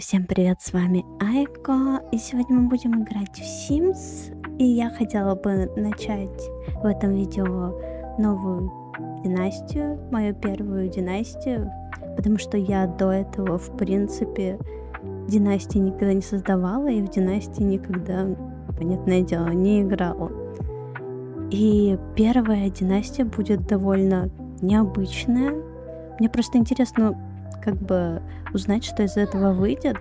Всем привет, с вами Айко, и сегодня мы будем играть в Sims, и я хотела бы начать в этом видео новую династию, мою первую династию, потому что я до этого, в принципе, династии никогда не создавала, и в династии никогда, понятное дело, не играла. И первая династия будет довольно необычная. Мне просто интересно, как бы узнать, что из этого выйдет.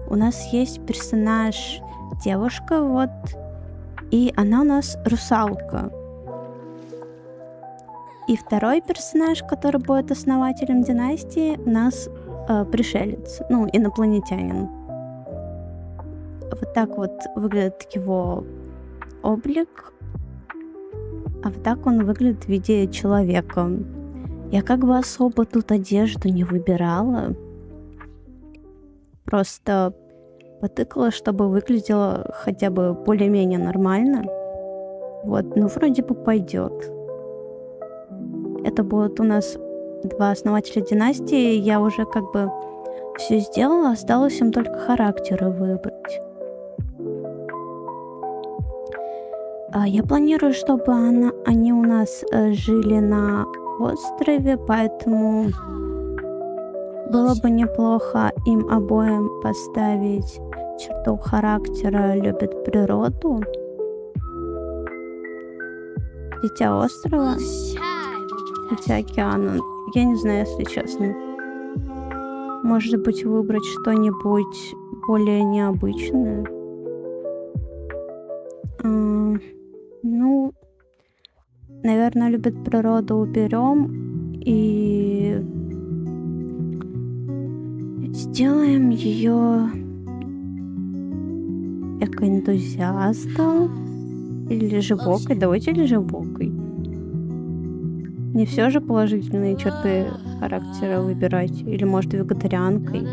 У нас есть персонаж девушка, вот, и она у нас русалка. И второй персонаж, который будет основателем династии, у нас пришелец, ну, инопланетянин. Вот так вот выглядит его облик, а вот так он выглядит в виде человека. Я как бы особо тут одежду не выбирала. Просто потыкала, чтобы выглядело хотя бы более-менее нормально. Вот, ну вроде бы пойдет. Это будут у нас два основателя династии. Я уже как бы все сделала, осталось им только характеры выбрать. Я планирую, чтобы они у нас жили на острове, поэтому было бы неплохо им обоим поставить черту характера «любит природу». Дитя острова, дитя океана. Я не знаю, если честно. Может быть, выбрать что-нибудь более необычное. Ну, наверное, любит природу уберем и сделаем ее эко-энтузиастом или лежебокой. Давайте лежебокой. Не все же положительные черты характера выбирать. Или, может, вегетарианкой.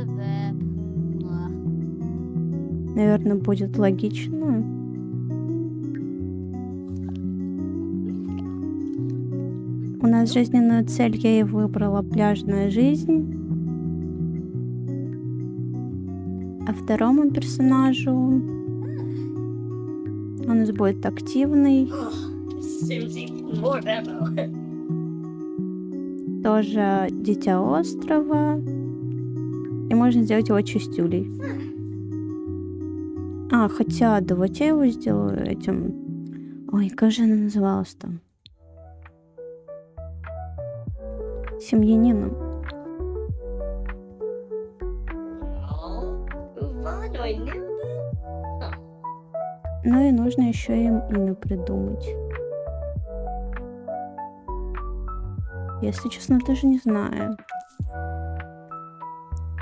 Наверное, будет логично. У нас жизненную цель я и выбрала — пляжная жизнь. А второму персонажу у нас будет активный. Тоже дитя острова. И можно сделать его чистюлей. Хотя, давайте я его сделаю этим. Ой, как же она называлась там? Семьянином. Ну и нужно еще им имя придумать. Если честно, даже не знаю.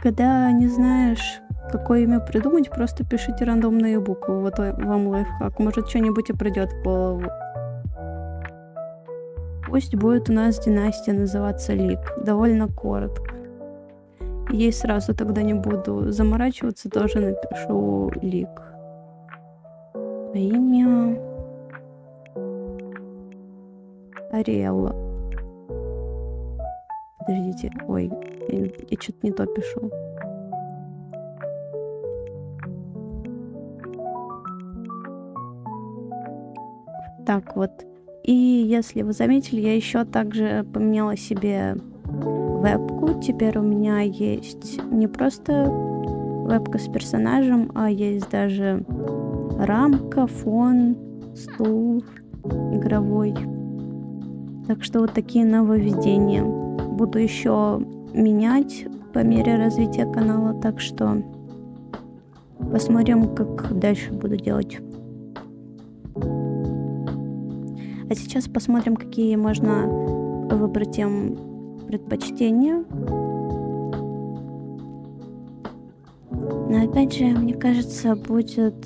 Когда не знаешь, какое имя придумать, просто пишите рандомные буквы. Вот вам лайфхак. Может, что-нибудь и придет в голову. Пусть будет у нас династия называться Лик. Довольно коротко. Ей сразу тогда не буду заморачиваться, тоже напишу Лик. Имя Ариэлла. Подождите, ой, я что-то не то пишу. Так вот. И если вы заметили, я еще также поменяла себе вебку. Теперь у меня есть не просто вебка с персонажем, а есть даже рамка, фон, стул игровой. Так что вот такие нововведения. Буду еще менять по мере развития канала, так что посмотрим, как дальше буду делать. А сейчас посмотрим, какие можно выбрать им предпочтения. Но опять же, мне кажется, будет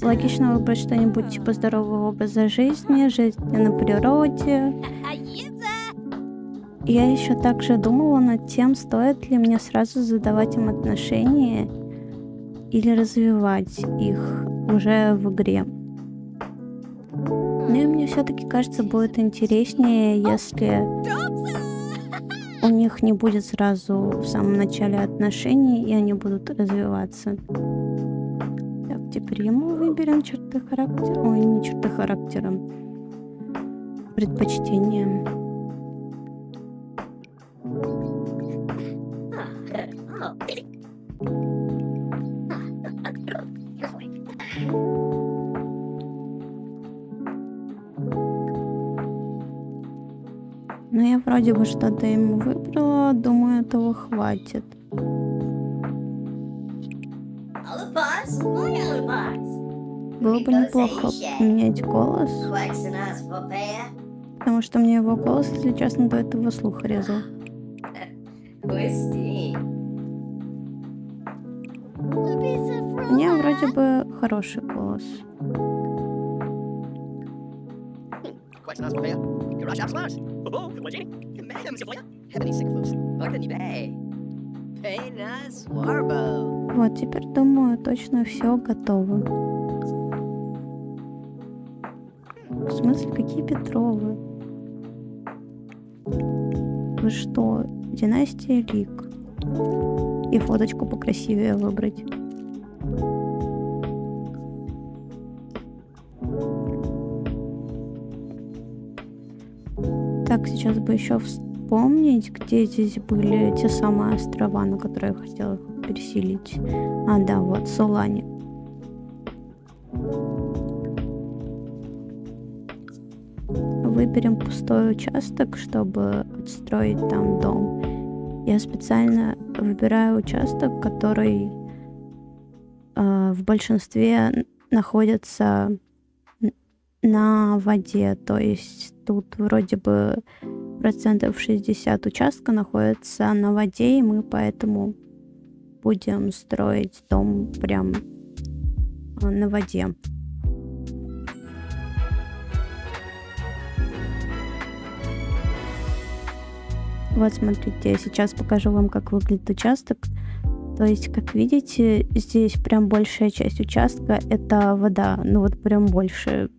логично выбрать что-нибудь типа здорового образа жизни, жизни на природе. Я еще также думала над тем, стоит ли мне сразу задавать им отношения или развивать их уже в игре. Но мне все-таки кажется, будет интереснее, если у них не будет сразу в самом начале отношений, и они будут развиваться. Так, теперь ему выберем черты характера. Ой, не черты характера. Предпочтения. Ну, я вроде бы что-то ему выбрала. Думаю, этого хватит. Было бы неплохо поменять голос, потому что мне его голос, если честно, до этого слух резал. У меня вроде бы хороший голос. Вот, теперь думаю, точно все готово. В смысле, какие Петровы? Вы что, династия Лик? И фоточку покрасивее выбрать. Так, сейчас бы еще вспомнить, где здесь были те самые острова, на которые я хотела их переселить. А, да, вот, Солани. Выберем пустой участок, чтобы отстроить там дом. Я специально выбираю участок, который в большинстве находится на воде. То есть тут вроде бы 60% участка находится на воде, и мы поэтому будем строить дом прям на воде. Вот смотрите, я сейчас покажу вам, как выглядит участок. То есть, как видите, здесь прям большая часть участка — это вода. Ну вот прям больше.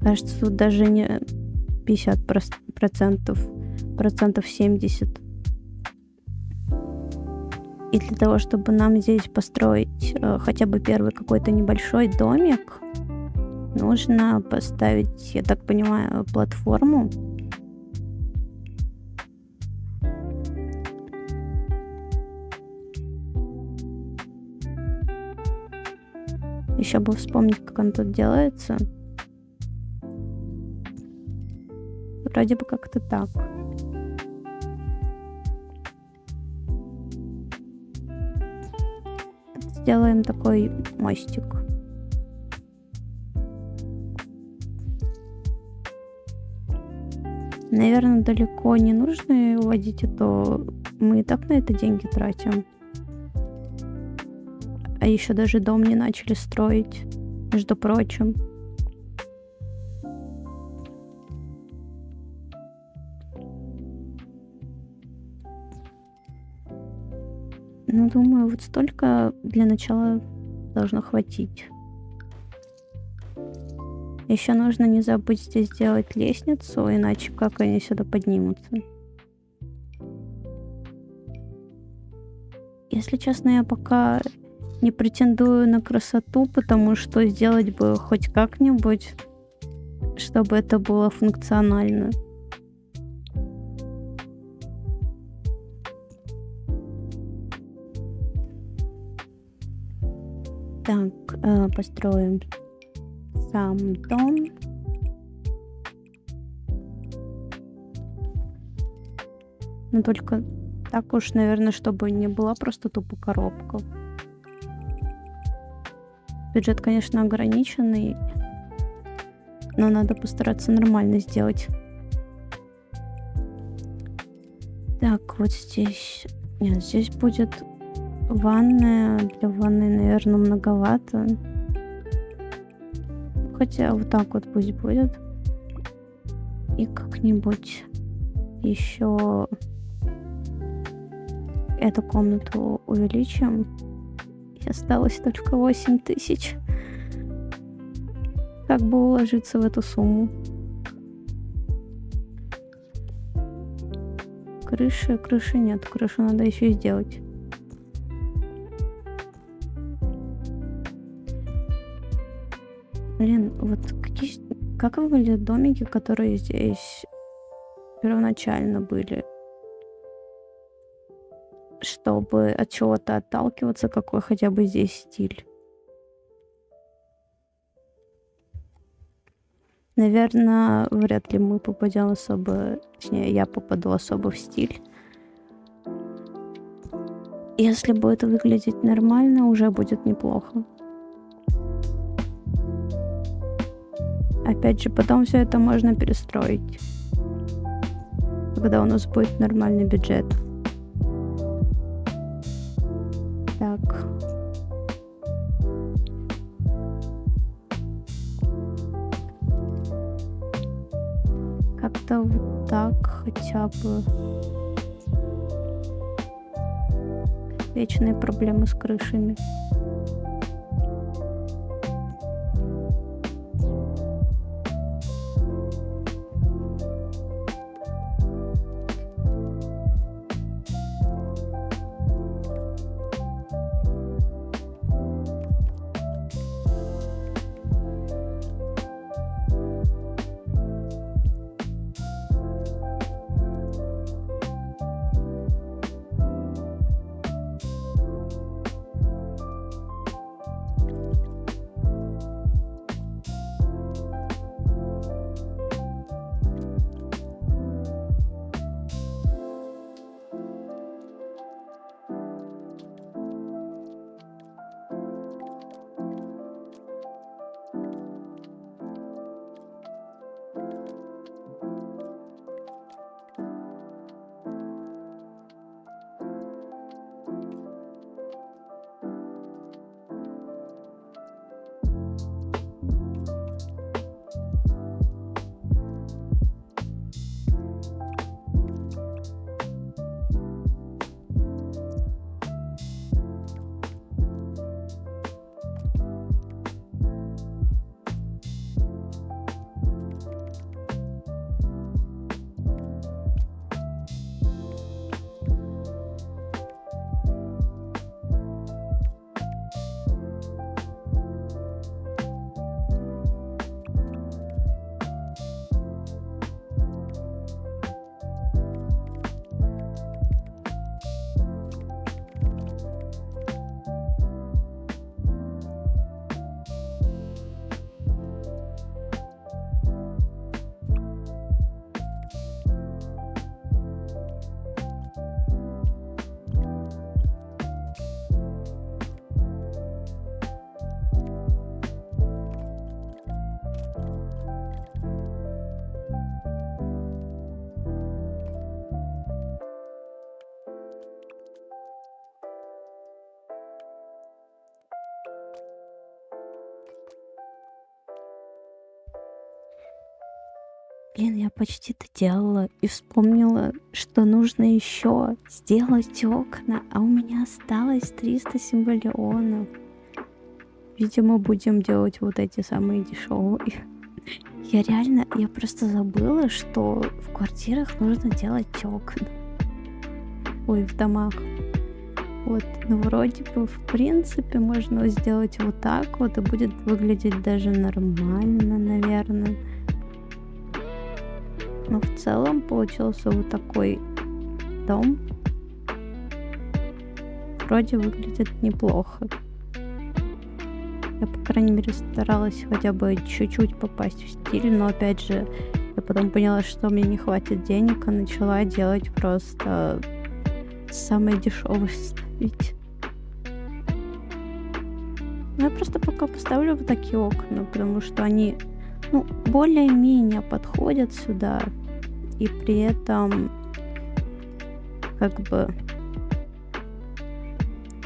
Кажется, тут даже не 50%, процентов 70%. И для того, чтобы нам здесь построить хотя бы первый какой-то небольшой домик, нужно поставить, я так понимаю, платформу. Еще бы вспомнить, как он тут делается. Вроде бы как-то так. Сделаем такой мостик. Наверное, далеко не нужно уводить, а то мы и так на это деньги тратим. А еще даже дом не начали строить, между прочим. Ну, думаю, вот столько для начала должно хватить. Еще нужно не забыть здесь сделать лестницу, иначе как они сюда поднимутся. Если честно, я пока не претендую на красоту, потому что сделать бы хоть как-нибудь, чтобы это было функционально. Так, построим сам дом. Но только так уж, наверное, чтобы не была просто тупо коробка. Бюджет, конечно, ограниченный, но надо постараться нормально сделать. Так, вот здесь... Нет, здесь будет ванная. Для ванной, наверное, многовато. Хотя вот так вот пусть будет. И как-нибудь еще эту комнату увеличим. И осталось только 8000. Как бы уложиться в эту сумму? Крыши нет. Крышу надо еще и сделать. Блин, вот как выглядят домики, которые здесь первоначально были? Чтобы от чего-то отталкиваться, какой хотя бы здесь стиль. Наверное, вряд ли мы попадем особо, точнее, я попаду особо в стиль. Если будет выглядеть нормально, уже будет неплохо. Опять же, потом все это можно перестроить, когда у нас будет нормальный бюджет. Так. Как-то вот так хотя бы. Вечные проблемы с крышами. Блин, я почти доделала и вспомнила, что нужно еще сделать окна, а у меня осталось 300 символионов. Видимо, будем делать вот эти самые дешевые. Я просто забыла, что в квартирах нужно делать окна. Ой, в домах. Вот, ну вроде бы, в принципе, можно сделать вот так вот, и будет выглядеть даже нормально, наверное. Но в целом получился вот такой дом. Вроде выглядит неплохо. Я, по крайней мере, старалась хотя бы чуть-чуть попасть в стиль, но опять же, я потом поняла, что мне не хватит денег, и начала делать просто самые дешевые ставить. Я просто пока поставлю вот такие окна, потому что они, более-менее подходят сюда, и при этом как бы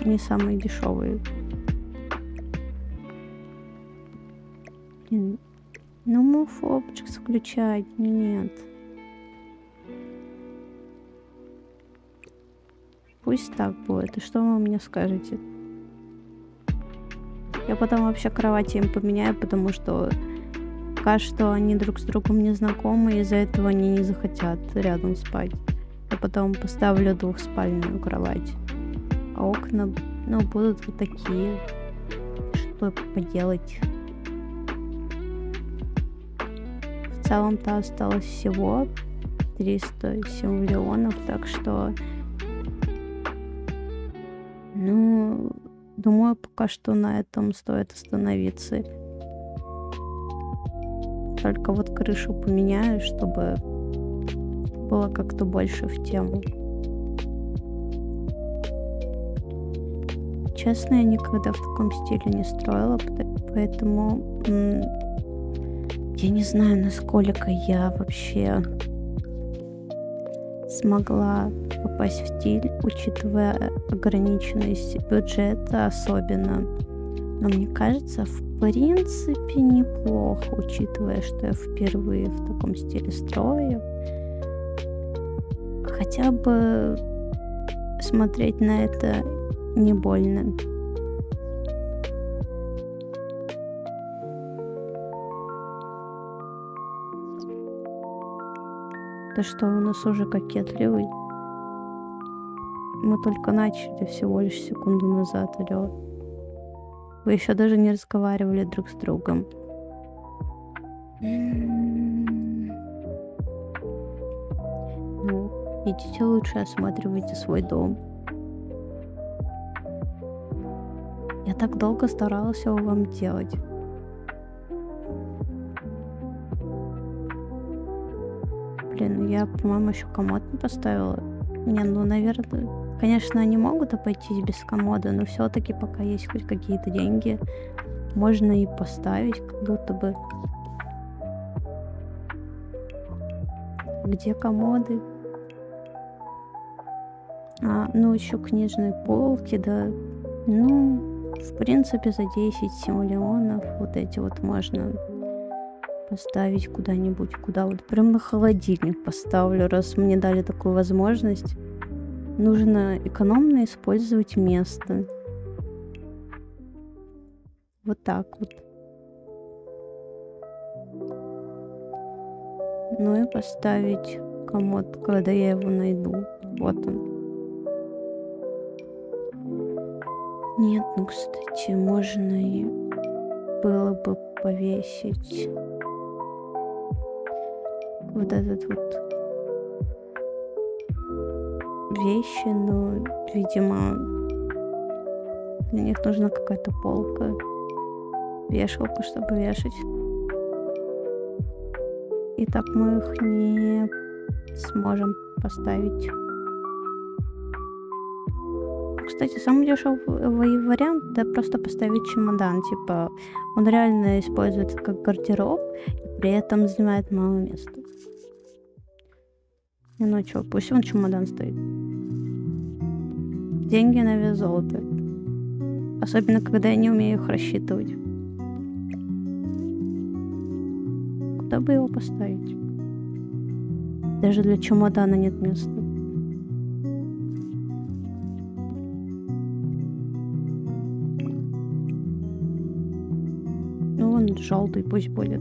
не самые дешевые. Блин, Move Objects включать нет. Пусть так будет. И что вы мне скажете? Я потом вообще кровати им поменяю, потому что пока что они друг с другом не знакомы, и из-за этого они не захотят рядом спать. Я потом поставлю двухспальную кровать. А окна, будут вот такие. Что поделать? В целом-то осталось всего 307 миллионов, так что, думаю, пока что на этом стоит остановиться. Только вот крышу поменяю, чтобы было как-то больше в тему. Честно, я никогда в таком стиле не строила, поэтому я не знаю, насколько я вообще смогла попасть в стиль, учитывая ограниченность бюджета особенно. Но мне кажется, в принципе, неплохо, учитывая, что я впервые в таком стиле строю. Хотя бы смотреть на это не больно. Да что, у нас уже кокетливый. Мы только начали всего лишь секунду назад, алло. Вы еще даже не разговаривали друг с другом. Идите лучше осматривайте свой дом. Я так долго старалась его вам делать. Блин, я, по-моему, еще комод не поставила. Наверное, конечно, они могут обойтись без комода, но все-таки пока есть хоть какие-то деньги, можно и поставить, как будто бы. Где комоды? Еще книжные полки, да. В принципе, за 10 миллионов вот эти вот можно поставить куда-нибудь, куда вот прям на холодильник поставлю, раз мне дали такую возможность. Нужно экономно использовать место. Вот так вот. И поставить комод, когда я его найду. Вот он. Нет, кстати, можно и было бы повесить вот этот вот вещи, но, видимо, для них нужна какая-то полка, вешалка, чтобы вешать. И так мы их не сможем поставить. Кстати, самый дешевый вариант — это просто поставить чемодан. Типа, он реально используется как гардероб, и при этом занимает мало места. Пусть он чемодан стоит. Деньги на вес золота. Особенно, когда я не умею их рассчитывать. Куда бы его поставить? Даже для чемодана нет места. Он желтый, пусть будет.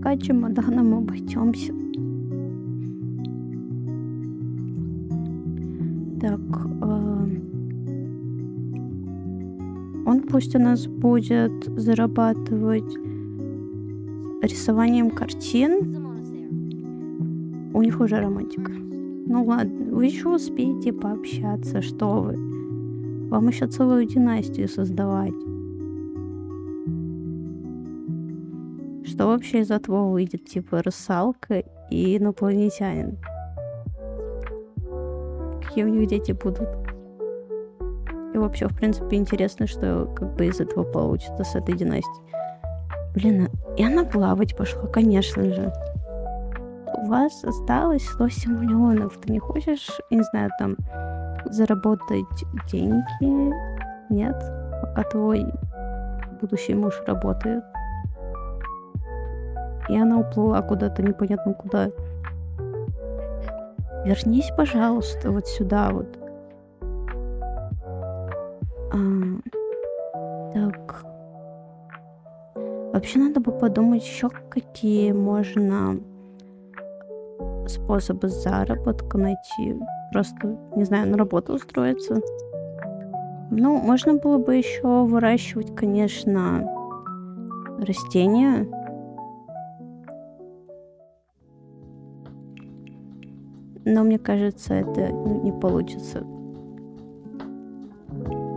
Пока чемоданом обойдемся. Так, он пусть у нас будет зарабатывать рисованием картин. У них уже романтика. Ладно, вы еще успеете пообщаться, что вы. Вам еще целую династию создавать. Что вообще из этого выйдет? Типа русалка и инопланетянин. Какие у них дети будут? И вообще, в принципе, интересно, что как бы из этого получится с этой династией. Блин, и она плавать пошла, конечно же. У вас осталось 107 миллионов. Ты не хочешь, я не знаю, там, заработать деньги? Нет? Пока твой будущий муж работает. И она уплыла куда-то, непонятно куда. Вернись, пожалуйста, вот сюда вот. Так. Вообще надо бы подумать еще, какие можно способы заработка найти. Просто, не знаю, на работу устроиться. Ну, можно было бы еще выращивать, конечно, растения. Но мне кажется, это не получится.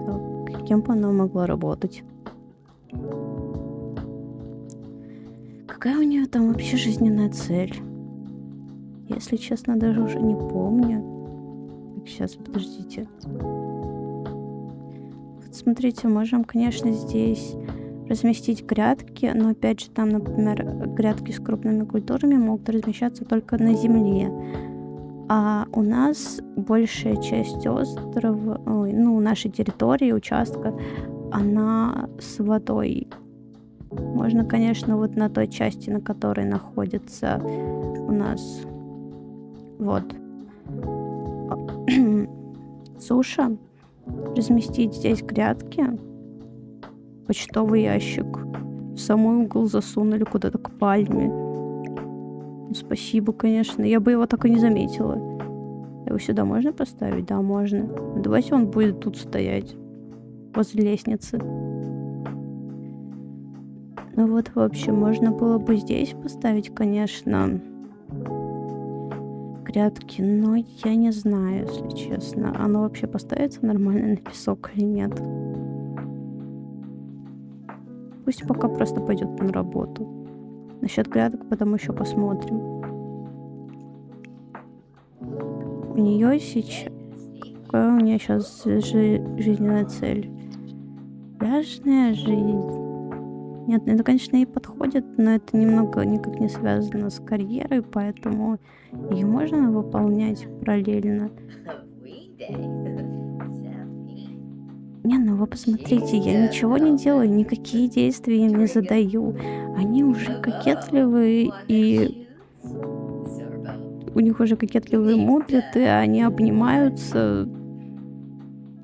Так, кем бы она могла работать? Какая у нее там вообще жизненная цель? Если честно, даже уже не помню. Так, сейчас, подождите. Вот смотрите, можем, конечно, здесь разместить грядки, но опять же там, например, грядки с крупными культурами могут размещаться только на земле. А у нас большая часть острова, нашей территории, участка, она с водой. Можно, конечно, вот на той части, на которой находится у нас суша, разместить здесь грядки, почтовый ящик, в самый угол засунули куда-то к пальме. Спасибо, конечно. Я бы его так и не заметила. Его сюда можно поставить? Да, можно. Давайте он будет тут стоять. Возле лестницы. Ну вот, в общем, можно было бы здесь поставить, конечно, грядки. Но я не знаю, если честно. Оно вообще поставится нормально на песок или нет. Пусть пока просто пойдет на работу. Насчет грядок потом еще посмотрим. У нее сейчас... Какая у нее сейчас жизненная цель? Пляжная жизнь. Нет, это, конечно, ей подходит, но это немного никак не связано с карьерой, поэтому ее можно выполнять параллельно. Не, ну вы посмотрите, я ничего не делаю, никакие действия им не задаю. Они уже кокетливые, и у них уже кокетливые мудрят, и они обнимаются.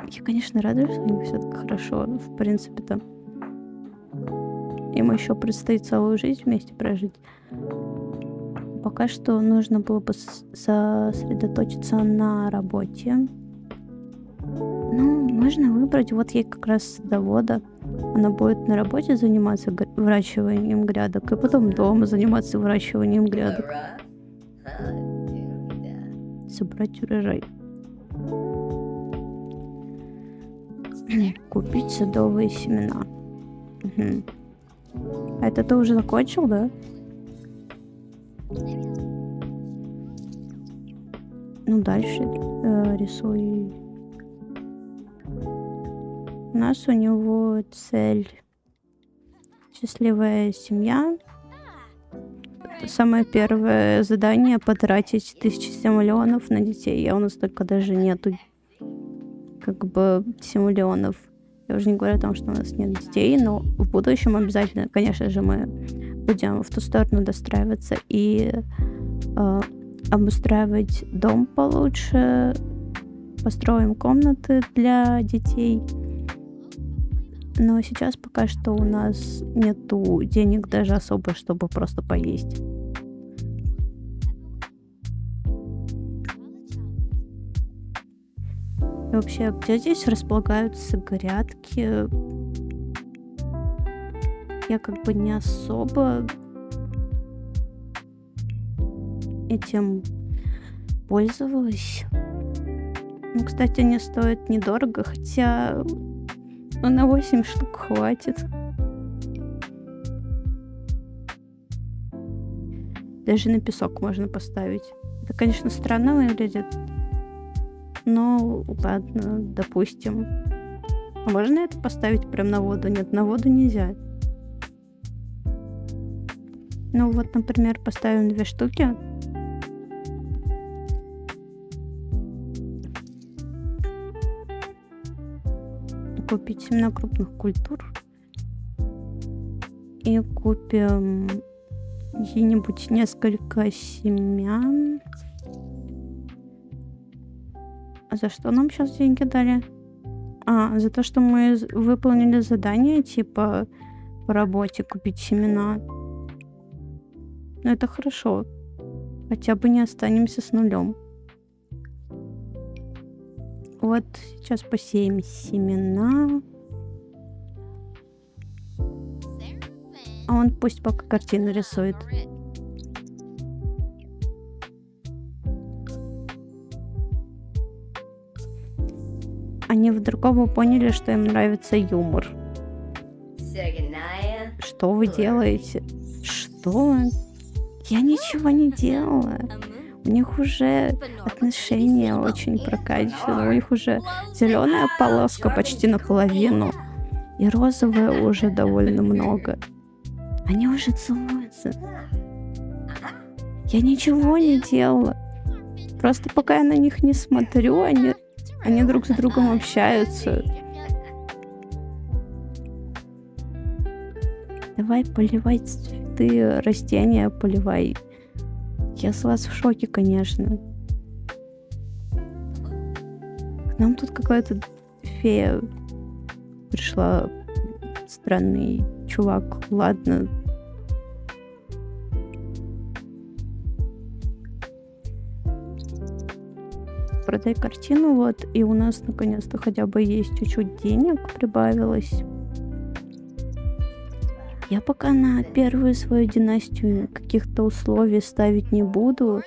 Я, конечно, рада, что у них все так хорошо, в принципе-то. Им еще предстоит целую жизнь вместе прожить. Пока что нужно было бы сосредоточиться на работе. Ну, можно выбрать, вот ей как раз садовода. Она будет на работе заниматься выращиванием грядок, и потом дома заниматься выращиванием грядок. Собрать урожай. Купить садовые семена. Угу. А это ты уже закончил, да? Ну, дальше рисуй. У нас у него цель счастливая семья. Самое первое задание — потратить 1000 симулеонов на детей. А у нас только даже нету симулеонов. Я уже не говорю о том, что у нас нет детей, но в будущем обязательно, конечно же, мы будем в ту сторону достраиваться и обустраивать дом получше, построим комнаты для детей. Но сейчас пока что у нас нету денег даже особо, чтобы просто поесть. И вообще, где здесь располагаются грядки? Я не особо этим пользовалась. Ну, кстати, они стоят недорого, хотя на 8 штук хватит. Даже на песок можно поставить. Это, конечно, странно выглядит. Но ладно, допустим. А можно это поставить прям на воду? Нет, на воду нельзя. Ну вот, например, поставим 2 штуки. Купить семена крупных культур. И купим где-нибудь несколько семян. А за что нам сейчас деньги дали? За то, что мы выполнили задание, типа по работе купить семена. Ну, это хорошо. Хотя бы не останемся с нулем. Вот сейчас посеем семена. А он пусть пока картину рисует. Они вдруг оба поняли, что им нравится юмор. Что вы делаете? Что? Я ничего не делала. У них уже отношения очень прокачаны. У них уже зеленая полоска почти наполовину. И розовая уже довольно много. Они уже целуются. Я ничего не делала. Просто пока я на них не смотрю, они друг с другом общаются. Давай поливай цветы, растения поливай. Я с вас в шоке, конечно. К нам тут какая-то фея пришла. Странный чувак. Ладно. Продай картину, вот, и у нас наконец-то хотя бы есть чуть-чуть денег прибавилось. Я пока на первую свою династию каких-то условий ставить не буду.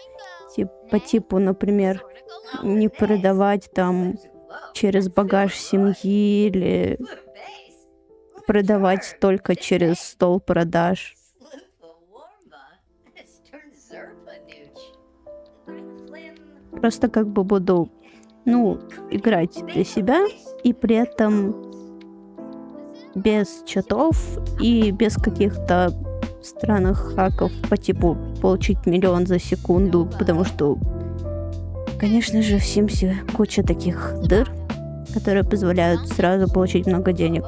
По типу, например, не продавать там через багаж семьи или продавать только через стол продаж. Просто как бы буду, играть для себя и при этом без чатов и без каких-то странных хаков по типу получить 1 миллион за секунду, потому что, конечно же, в Симсе куча таких дыр, которые позволяют сразу получить много денег.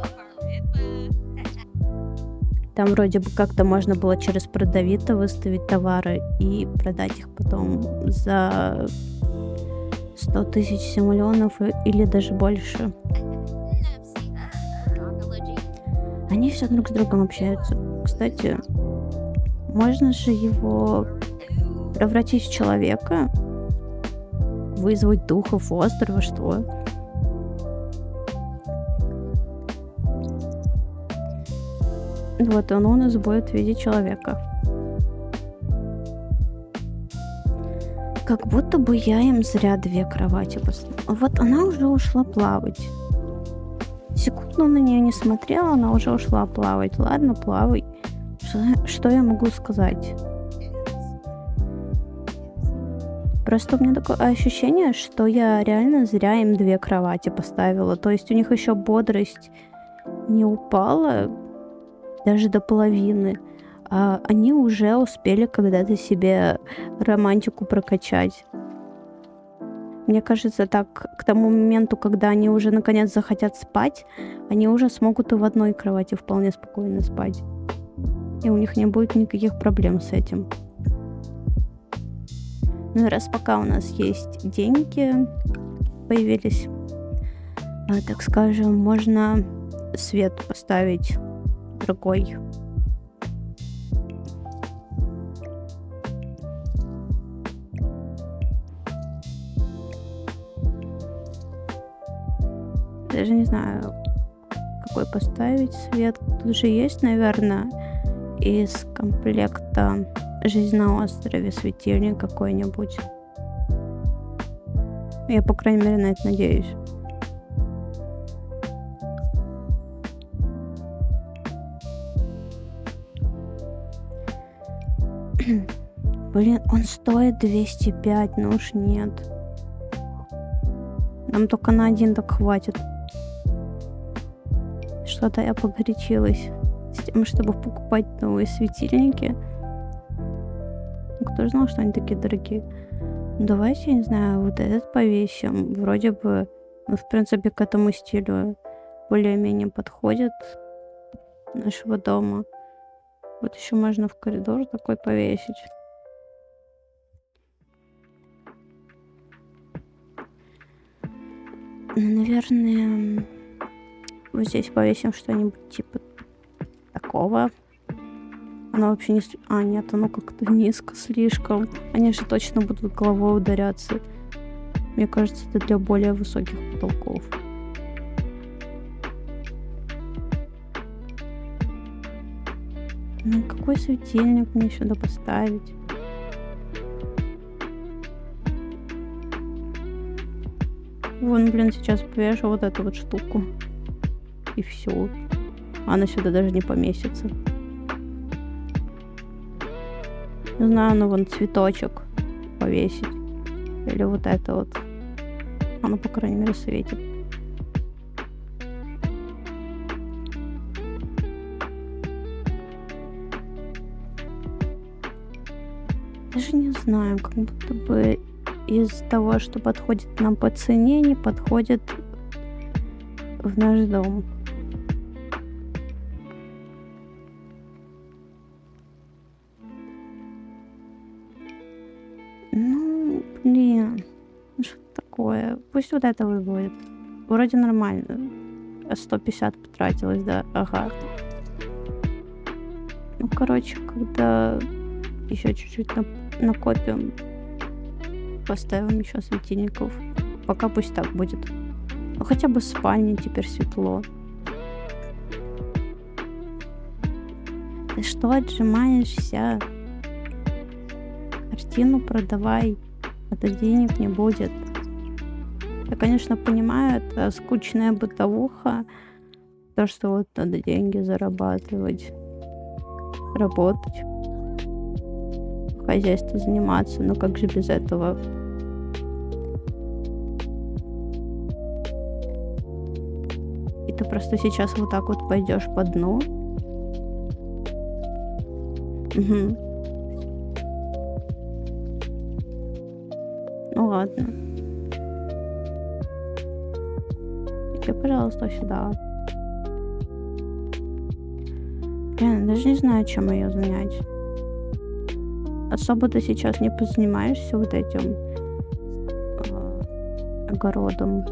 Там вроде бы как-то можно было через продавито выставить товары и продать их потом за 100 тысяч симулёнов или даже больше. Они все друг с другом общаются. Кстати, можно же его превратить в человека, вызвать духов острова, что? Вот он у нас будет в виде человека. Как будто бы я им зря 2 кровати поставила. Вот она уже ушла плавать. Секунду на нее не смотрела, она уже ушла плавать. Ладно, плавай. Что я могу сказать? Просто у меня такое ощущение, что я реально зря им 2 кровати поставила. То есть у них еще бодрость не упала даже до половины. А они уже успели когда-то себе романтику прокачать. Мне кажется, так к тому моменту, когда они уже наконец захотят спать, они уже смогут и в одной кровати вполне спокойно спать. И у них не будет никаких проблем с этим. Ну и раз пока у нас есть деньги, появились, так скажем, можно свет поставить другой. Даже не знаю, какой поставить свет. Тут же есть, наверное, из комплекта «Жизнь на острове» светильник какой-нибудь. Я, по крайней мере, на это надеюсь. Блин, он стоит 205, ну уж нет. Нам только на один так хватит. Что-то я погорячилась с тем, чтобы покупать новые светильники. Кто же знал, что они такие дорогие? Ну, давайте, я не знаю, вот этот повесим. Вроде бы, в принципе, к этому стилю более-менее подходит нашего дома. Вот еще можно в коридор такой повесить. Ну, наверное, вот здесь повесим что-нибудь типа такого. Она вообще не... А, нет, оно как-то низко слишком. Они же точно будут головой ударяться. Мне кажется, это для более высоких потолков. Ну, какой светильник мне сюда поставить? Вон, блин, сейчас повешу вот эту вот штуку. И все. Она сюда даже не поместится. Не знаю, ну вон цветочек повесить. Или вот это вот. Оно, по крайней мере, светит. Даже не знаю, как будто бы из того, что подходит нам по цене, не подходит в наш дом. Ну, блин, ну что такое? Пусть вот это вот будет. Вроде нормально. 150 потратилась, да? Ага. Ну, короче, когда еще чуть-чуть накопим, поставим еще светильников. Пока пусть так будет. Ну, хотя бы в спальне теперь светло. Ты что отжимаешься? Картину продавай, а то денег не будет. Я, конечно, понимаю, это скучная бытовуха. То, что вот надо деньги зарабатывать, работать, хозяйством заниматься. Но как же без этого? И ты просто сейчас вот так вот пойдешь по дну. Угу. Ну ладно. Иди, пожалуйста, сюда. Блин, даже не знаю, чем ее занять. Особо ты сейчас не позанимаешься вот этим огородом.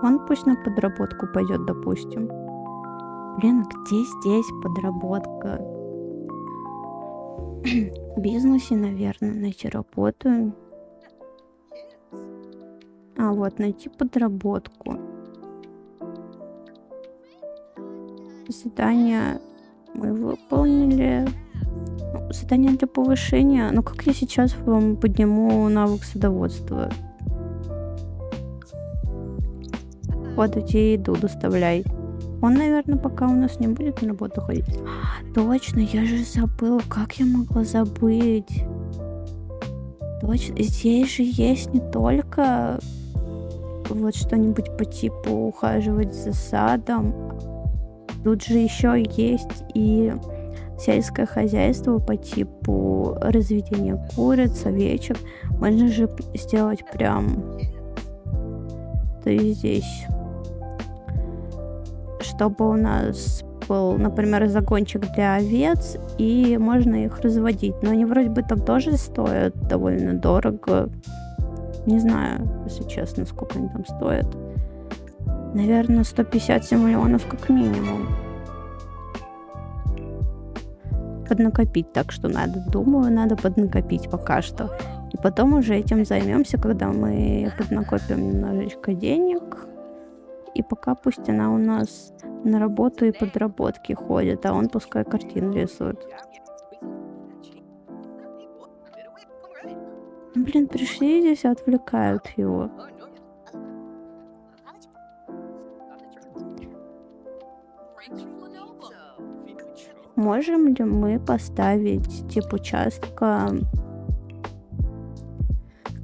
Он пусть на подработку пойдет, допустим. Блин, где здесь подработка? В бизнесе, наверное, найти работу. А, вот, найти подработку. Задание мы выполнили. Задание для повышения. Ну, как я сейчас вам подниму навык садоводства? Вот эти еду доставляй. Он, наверное, пока у нас не будет на работу ходить. Точно, я же забыла. Как я могла забыть? Точно, здесь же есть не только вот что-нибудь по типу ухаживать за садом. Тут же еще есть и сельское хозяйство по типу разведения куриц, овечек. Можно же сделать прям... То есть здесь... Чтобы у нас был, например, загончик для овец, и можно их разводить. Но они вроде бы там тоже стоят довольно дорого. Не знаю, если честно, сколько они там стоят. Наверное, 157 миллионов как минимум. Поднакопить, так что думаю, надо поднакопить пока что. И потом уже этим займемся, когда мы поднакопим немножечко денег. И пока пусть она у нас на работу и подработки ходит, а он пускай картины рисует. Блин, пришли здесь и отвлекают его. Можем ли мы поставить тип участка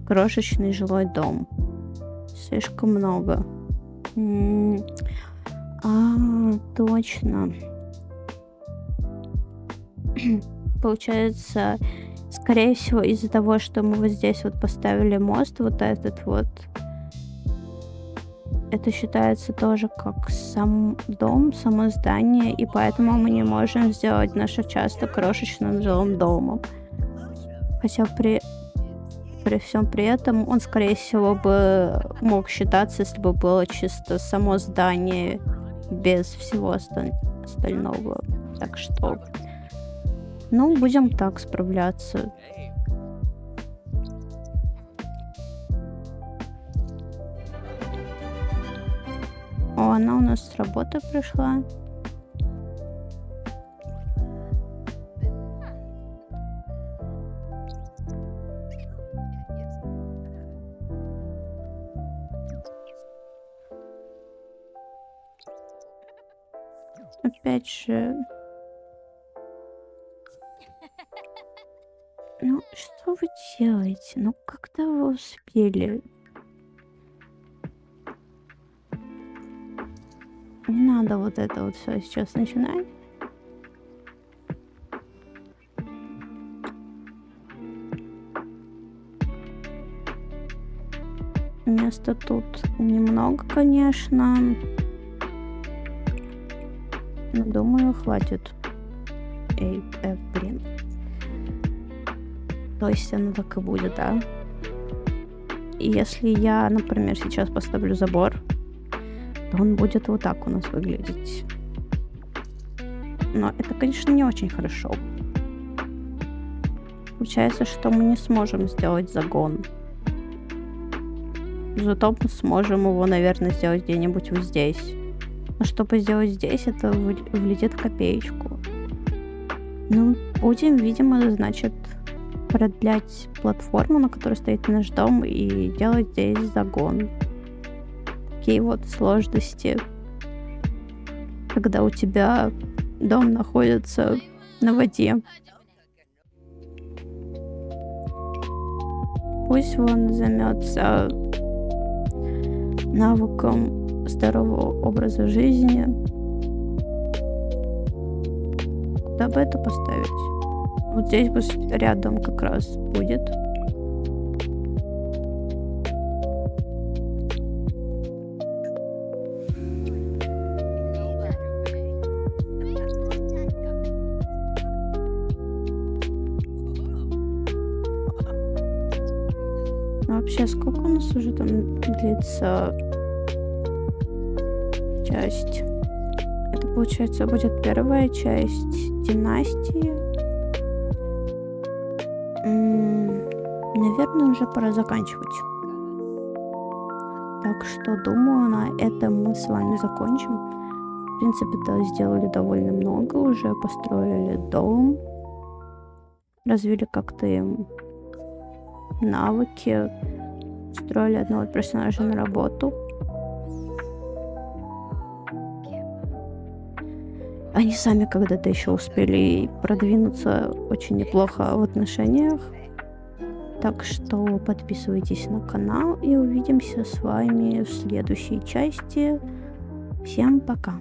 крошечный жилой дом? Слишком много. Точно. Получается, скорее всего, из-за того, что мы вот здесь вот поставили мост, вот этот вот, это считается тоже как сам дом, само здание, и поэтому мы не можем сделать наш участок крошечным жилым домом. Хотя при при всем при этом он, скорее всего, бы мог считаться, если бы было чисто само здание без всего остального. Так что, ну, будем так справляться. О, она у нас с работы пришла. Опять же, ну что вы делаете? Ну когда вы успели? Не надо вот это вот все сейчас начинать. Места тут немного, конечно. Но думаю, хватит. Блин. То есть оно так и будет, да? И если я, например, сейчас поставлю забор, то он будет вот так у нас выглядеть. Но это, конечно, не очень хорошо. Получается, что мы не сможем сделать загон. Зато мы сможем его, наверное, сделать где-нибудь вот здесь. Но чтобы сделать здесь, это влетит в копеечку. Ну, будем, видимо, значит, продлять платформу, на которой стоит наш дом, и делать здесь загон. Такие вот сложности, когда у тебя дом находится на воде. Пусть он займется навыком здорового образа жизни. Куда бы это поставить? Вот здесь бы рядом как раз будет. Вообще, сколько у нас уже там длится часть? Это, получается, будет первая часть династии. Наверное, уже пора заканчивать. Так что, думаю, на этом мы с вами закончим. В принципе-то сделали довольно много. Уже построили дом. Развили как-то им навыки. Строили одного персонажа на работу. Они сами когда-то еще успели продвинуться очень неплохо в отношениях. Так что подписывайтесь на канал и увидимся с вами в следующей части. Всем пока!